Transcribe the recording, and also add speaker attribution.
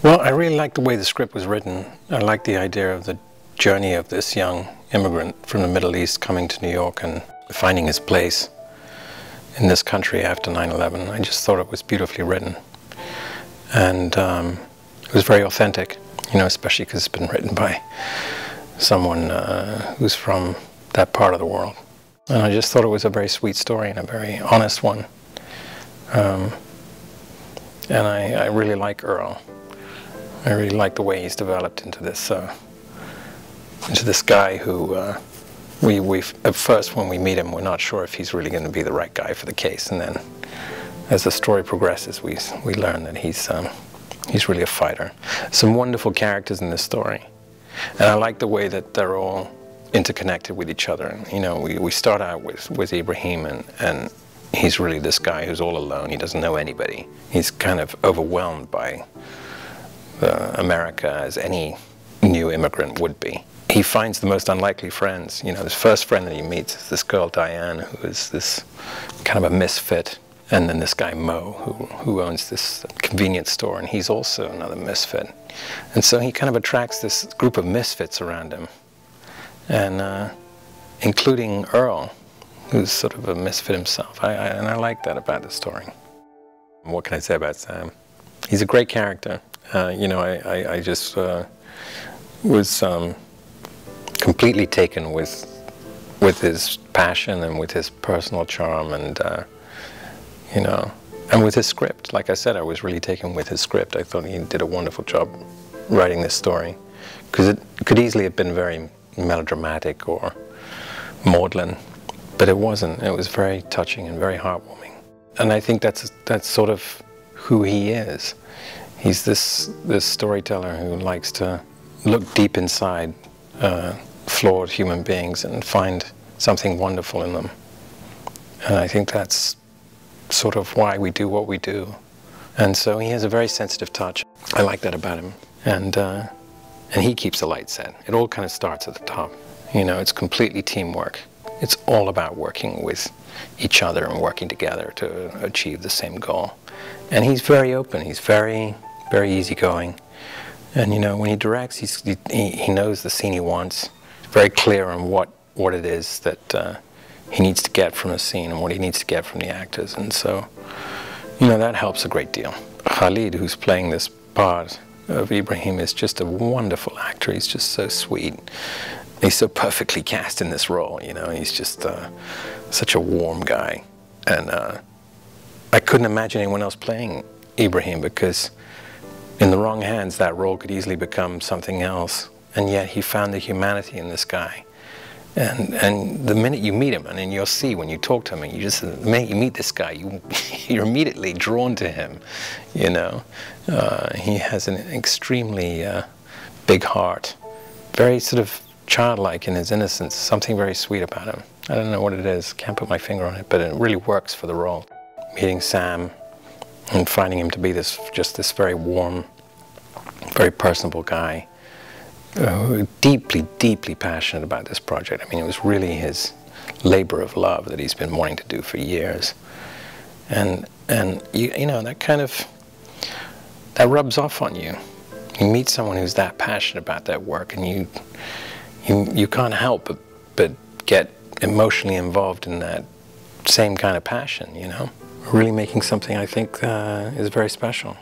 Speaker 1: Well, I really liked the way the script was written. I liked the idea of the journey of this young immigrant from the Middle East coming to New York and finding his place in this country after 9/11. I just thought it was beautifully written. And it was very authentic, you know, especially because it's been written by someone who's from that part of the world. And I just thought it was a very sweet story and a very honest one. And I really like Earl. I really like the way he's developed into this guy who at first when we meet him, we're not sure if he's really going to be the right guy for the case, and then as the story progresses, we learn that he's really a fighter. Some wonderful characters in this story, and I like the way that they're all interconnected with each other. You know, we start out with Ibrahim, and he's really this guy who's all alone. He doesn't know anybody. He's kind of overwhelmed by America, as any new immigrant would be. He finds the most unlikely friends. You know, his first friend that he meets is this girl Diane, who is this kind of a misfit, and then this guy Mo, who owns this convenience store, and he's also another misfit. And so he kind of attracts this group of misfits around him, and including Earl, who's sort of a misfit himself. And I like that about the story. What can I say about Sam? He's a great character. You know, I just was completely taken with his passion and with his personal charm, and you know, and with his script. Like I said, I was really taken with his script. I thought he did a wonderful job writing this story, because it could easily have been very melodramatic or maudlin, but it wasn't. It was very touching and very heartwarming. And I think that's sort of who he is. He's this storyteller who likes to look deep inside flawed human beings and find something wonderful in them. And I think that's sort of why we do what we do. And so he has a very sensitive touch. I like that about him. And he keeps the light set. It all kind of starts at the top. You know, it's completely teamwork. It's all about working with each other and working together to achieve the same goal. And he's very open. He's very easygoing. And you know, when he directs, he knows the scene he wants. He's very clear on what it is that he needs to get from a scene and what he needs to get from the actors. And so, you know, that helps a great deal. Khalid, who's playing this part of Ibrahim, is just a wonderful actor. He's just so sweet. He's so perfectly cast in this role, you know. He's just such a warm guy. And I couldn't imagine anyone else playing Ibrahim, because in the wrong hands, that role could easily become something else. And yet he found the humanity in this guy. And the minute you meet him, and then you'll see when you talk to him, and the minute you meet this guy, you're immediately drawn to him, you know. He has an extremely big heart, very sort of childlike in his innocence, something very sweet about him. I don't know what it is, can't put my finger on it, but it really works for the role. Meeting Sam and finding him to be just this very warm, very personable guy, deeply, deeply passionate about this project. I mean, it was really his labor of love that he's been wanting to do for years. And you know, that rubs off on you. You meet someone who's that passionate about that work, and you can't help but get emotionally involved in that same kind of passion, you know. Really making something, I think, is very special.